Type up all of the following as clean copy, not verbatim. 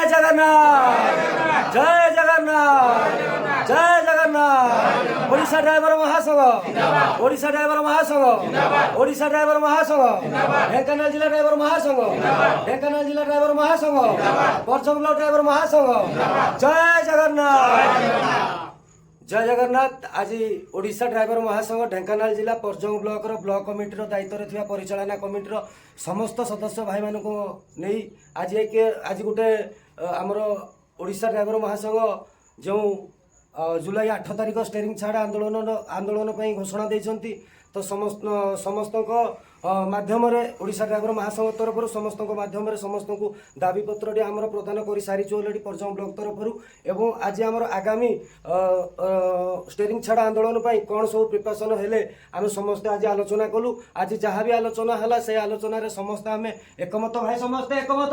जगन्नाथ जय जगन्नाथ जय जगन्नाथ ओडिशा ड्राइवर महासंघ ओडिशा ड्राइवर महासंघ ओडिशा ड्राइवर महासंघ ढेंकानाल जिला ड्राइवर महासंघ ढेंकानाल जिला ड्राइवर महासंघ परजम ब्लॉक ड्राइवर महासंघ जय जगन्नाथ जय जगन्नाथ। आज ओडिशा ड्राइवर महासंघ ढेंकानाल जिला परजंग ब्लॉक ब्लॉक कमिटी दायित्व में परिचालना कमिटी समस्त सदस्य भाई मान नहीं आज गोटे आमर ओडिशा ड्राइवर महासंघ जो जुलाई 8 तारिख स्टेरिंग छाड़ आंदोलन घोषणा देती तो समस्त माध्यम ओडिशा ड्राइवर महासंघ तरफ समस्त माध्यम समस्त को दाबी पत्र आमर प्रदान कर सारी अलरेडी परजंग ब्लॉक तरफ एवं आज आमर आगामी स्टेरिंग छाड़ आंदोलन कौन सब प्रिपरेसन हेले आम समस्ते आज आलोचना कलु। आज जहाँ भी आलोचना है से आलोचन समस्त आम एकमत भाई समस्ते एकमत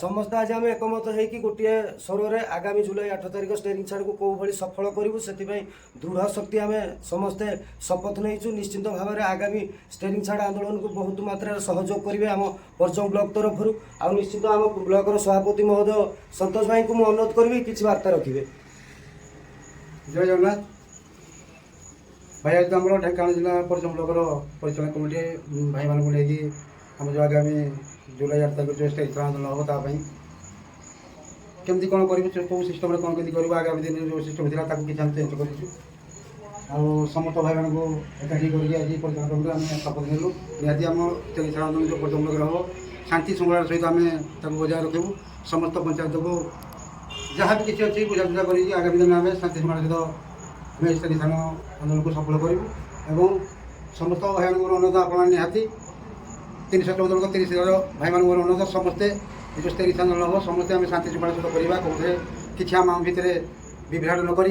समस्त आज आम एकमत हो गोटे स्वर में आगामी जुलाई 8 तारिख स्टेरिंग छाड़ को कौ भाई सफल करूँ से दृढ़ शक्ति आम समस्ते शपथ नहीं निश्चित भाव में आगामी स्टेरिंग छाड़ आंदोलन को बहुत मात्रा सहयोग करेंगे आम परजंग ब्लॉक तरफ आ निश्चित आम ब्लॉक सभापति महोदय संतोष भाई को मुझे अनुरोध करी किसी वार्ता रखिए। जय जगन्नाथ भाई आज आम ढेंकानाल जिला परजंग ब्लॉक परिचालन कमिटी भाई मान आम जो आगामी जुलाई 8 तारिख जो स्टेज आंदोलन हम ताकि केमती कौन कर कौ सिस्टम कौन केमती कर आगामी दिन जो सिस्टम था किसी आम चेंज कर समस्त भाई मान को एकाठी करके परिचालन कमिटी आम शपथ नेलु निहाती आम स्टेज छाड़ आंदोलन जो परजंग ब्लॉक हम शांति श्रृंखला सहित आम बजाय रखू समस्त पंचायत को जहाँ भी किसी अच्छी बुझाबुझा कर आगामी दिन में शांति श्रृंखला सहित स्टेरिंग छाड़ आंदोलन को सफल करूँ समस्त भाई मान अनुरोध आप निहाती 314 को 30,000 भाई मान अनुरोध समस्ते जो स्टेरिंग आंदोलन हम समस्ते आम शांति श्रृंखला सहित करवा कौन किसी आम भितर विभ्राट नक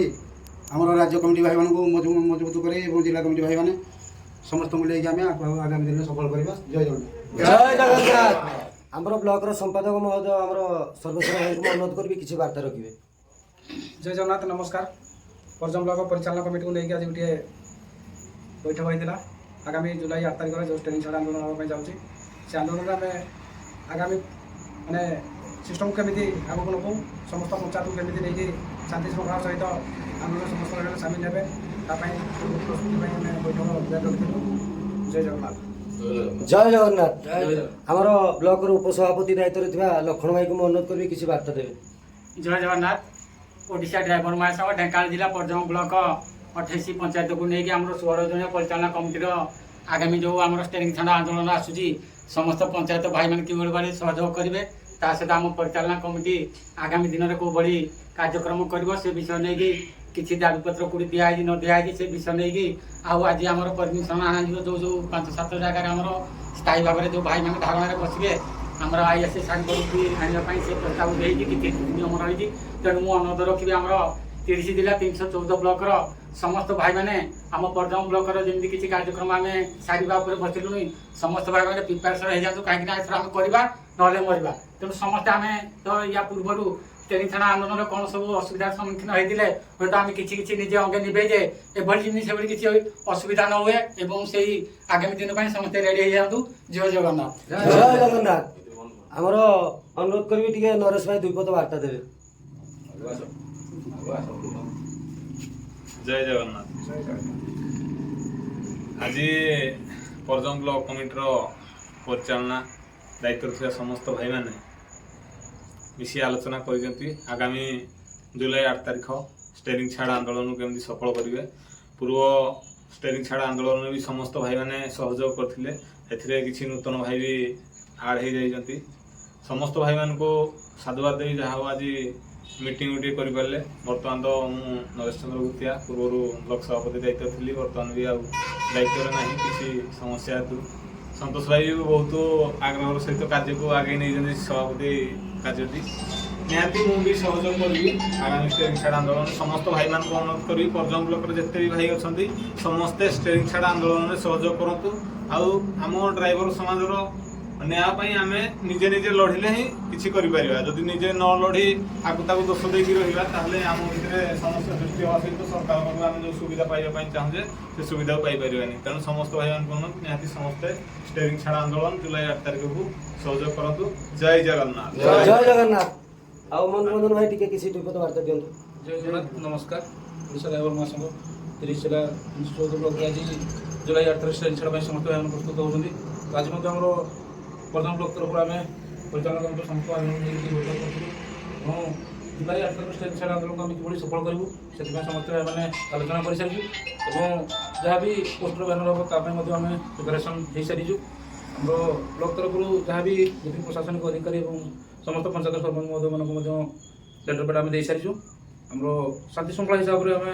आम राज्य कमिटी भाई मान को मजबूत कर जिला कमिटी भाई मैंने समस्त को लेकिन आम आगामी दिन में सफल करवा। जय जगन्नाथ जय जगन्नाथ। आमर ब्लॉक संपादक महोदय आमर सर्वेश्वर भाई को अनुरोध करी किसी वार्ता रखिए। जय जगन्नाथ नमस्कार। परजंग ब्लॉक परिचालन कमिटी को लेकिन आज गोटे बैठक होता आगामी जुलाई 8 तारिख जो स्टेरिंग छाड़ आंदोलन होगा जाऊँगी से आंदोलन में आगामी माने सिस्टम केमी आगे नकू समस्त पंचायत को केमी नहीं शांति श्रृंखला सहित आंदोलन समस्त सामिल हे बैठक रखिलु। जय जगन्नाथ जय जगन्नाथ। आमर ब्लॉक उपसभापति दायित्व लक्षण भाई को अनुरोध करी किसी वार्ता देवे। जय जगन्नाथ। ओडिशा ड्राइवर महासंघ ढेंकानाल जिला परजंग ब्लॉक 28 पंचायत को लेकिन आम 16 जन परिचालन कमिटी आगामी जो आम स्टेरिंग छाड़ आंदोलन आसूसी समस्त पंचायत भाई मैंने कि भाई सहयोग करेंगे ता सहित आम परिचालन कमिटी आगामी दिन में कौ भाई कार्यक्रम कर से विषय नहीं किसी दाबी पत्र कौटी दिखाई न दिखाई से विषय नहीं आज आम परमिशन आना जो जो 5-7 जगह आम स्थायी भाव में जो भाई मैंने धारणा बसवे आमर ISA सार्टिफिकेट आने से प्रस्ताव देगी किसी नियम रही तेणु मुझे अनुरोध रखी आमर 30 जिला 314 ब्लॉक समस्त भाई मैंने आम परजंग ब्लॉक जमी किसी कार्यक्रम आम सारा बसिलुनि समस्त भाई मैंने प्रिपेरेसन हो जातु कहीं आम करवा ना मरवा तेणु समस्त आम तो या पूर्व स्टेरिंग छाड़ आंदोलन कौन सब असुविधार सम्मुखीन होते हूँ आम कि निजे अंगे निभे एभली जिन किसी असुविधा न हुए और से आगामी दिन समस्ते रेडी हो जातु। जय जगन्नाथ जय जगन्नाथ। आमर अनुरोध करी टे नरेश भाई दुईपद वार्ता देवे। जय जगन्नाथ। आज परजंग ब्लॉक कमिटीर परिचालना दायित्व समस्त भाई मैंने मिसी आलोचना कर आगामी जुलाई 8 तारिख स्टेरिंग छाड़ आंदोलन केमती सफल करेंगे पूर्व स्टेरिंग छाड़ आंदोलन में भी समस्त भाई मैंने सहयोग करते किसी नूतन भाई भी आड़ हो जाती समस्त भाई मान को साधुवाद देवी जहाँ आज मीटिंग गोटे करें बर्तमान तो मुझे नरेश चंद्र भूतिया पूर्व ब्लॉक सभापति दायित्व थी बर्तमान भी दायित्व ना किसी समस्या हेतु संतोष भाई भी बहुत आग्रह सहित कार्य को आगे नहीं सभापति कार्य निहाती मुझे सहयोग करी आगामी स्टेरिंग छाड़ आंदोलन समस्त भाई मान को अनुरोध करी परजंग ब्लॉक जिते भी भाई अच्छा समस्ते स्टेरिंग छाड़ आंदोलन में सहयोग करूँ आम ड्राइवर समाज न्याय आम निजे निजे लड़िले ही किसी करी निजे न लड़ी आगु दोष देकी रहा आम भितर समस्या सृष्टि होगा सहित सरकार आम जो सुविधा पाइबा चाहूजे से सुविधा पाइपर तेणु समस्त भाई मान निहाती समस्ते स्टेरिंग छाड़ आंदोलन जुलाई 8 तारिख को सहयोग करूँ। जय जगन्नाथ। जय जगन्नाथ। ଆଉ ମନୋରଞ୍ଜନ ଭାଇ ଟିକେ କିଛି ଦୁଇପଦ ବାର୍ତ୍ତା ଦିଅନ୍ତୁ। ଜୟ ଜଗନ୍ନାଥ ନମସ୍କାର। ଓଡ଼ିଶା ଡ୍ରାଇଭର ମହାସଂଘ 30 ଜିଲ୍ଲା 14 ବ୍ଲକରେ ଆଜି ଜୁଲାଇ 8 ତାରିଖ ଟ୍ରେନ୍ ଛାଡ଼ ପାଇଁ ସମସ୍ତ ଭାଇମାନେ ପ୍ରସ୍ତୁତ ହେଉଛନ୍ତି। ତ ଆଜି ମଧ୍ୟ ଆମର ପ୍ରଥମ ବ୍ଲକ ତରଫରୁ ଆମେ ପରିଚାଳନା କମିଟିର ସମସ୍ତ ଭାଇମାନଙ୍କୁ ନେଇକି ବୈଠକ କରିଥିଲୁ ଏବଂ ଜୁଲାଇ 8 ତାରିଖ ଟ୍ରେନ୍ ଛାଡ଼ ଆନ୍ଦୋଳନକୁ ଆମେ କିଭଳି ସଫଳ କରିବୁ ସେଥିପାଇଁ ସମସ୍ତେ ଭାଇମାନେ ଆଲୋଚନା କରିସାରିଛୁ ଏବଂ ଯାହା ବି ପୋଷ୍ଟର ବ୍ୟାନର ହେବ ତା ପାଇଁ ମଧ୍ୟ ଆମେ ପ୍ରିପାରେସନ୍ ହେଇସାରିଛୁ। ଆମର ବ୍ଲକ ତରଫରୁ ଯାହା ବି ବିଭିନ୍ନ ପ୍ରଶାସନିକ ଅଧିକାରୀ ଏବଂ ସମସ୍ତ ପଞ୍ଚାୟତ ସରପଞ୍ଚ ମହୋଦୟମାନଙ୍କୁ ମଧ୍ୟ ଲେଟର ପ୍ୟାଡ୍ ଆମେ ଦେଇସାରିଛୁ। ଆମର ଶାନ୍ତି ଶୃଙ୍ଖଳା ହିସାବରେ ଆମେ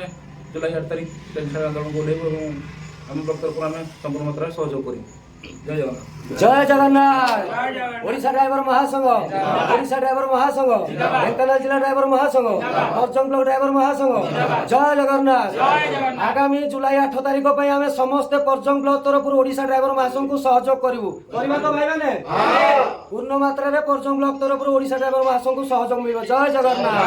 ଜୁଲାଇ 8 ତାରିଖ ଟ୍ରେନ୍ ଛାଡ଼ ଆନ୍ଦୋଳନକୁ ଓହ୍ଲାଇବୁ ଏବଂ ଆମ ବ୍ଲକ ତରଫରୁ ଆମେ ସମ୍ପୂର୍ଣ୍ଣ ମାତ୍ରାରେ ସହଯୋଗ କରିବୁ। ଜୟ ଜଗନ୍ନାଥ। ଜୟ ଜଗନ୍ନାଥ। ଓଡ଼ିଶା ଡ୍ରାଇଭର ମହାସଂଘ, ଓଡ଼ିଶା ଡ୍ରାଇଭର ମହାସଂଘ, ଢେଙ୍କାନାଳ ଜିଲ୍ଲା ଡ୍ରାଇଭର ମହାସଂଘ, ପର୍ଜଙ୍ଗ ବ୍ଲକ ଡ୍ରାଇଭର ମହାସଂଘ। ଜୟ ଜଗନ୍ନାଥ। ଆଗାମୀ ଜୁଲାଇ 8 ତାରିଖ ପାଇଁ ଆମେ ସମସ୍ତେ ପର୍ଜଙ୍ଗ ବ୍ଲକ ତରଫରୁ ଓଡ଼ିଶା ଡ୍ରାଇଭର ମହାସଂଘକୁ ସହଯୋଗ କରିବୁ। କରିବା ତ ଭାଇମାନେ? ପୂର୍ଣ୍ଣ ମାତ୍ରାରେ ପର୍ଜଙ୍ଗ ବ୍ଲକ ତରଫରୁ ଓଡ଼ିଶା ଡ୍ରାଇଭର ମହାସଂଘକୁ ସହଯୋଗ ମିଳିବ। ଜୟ ଜଗନ୍ନାଥ।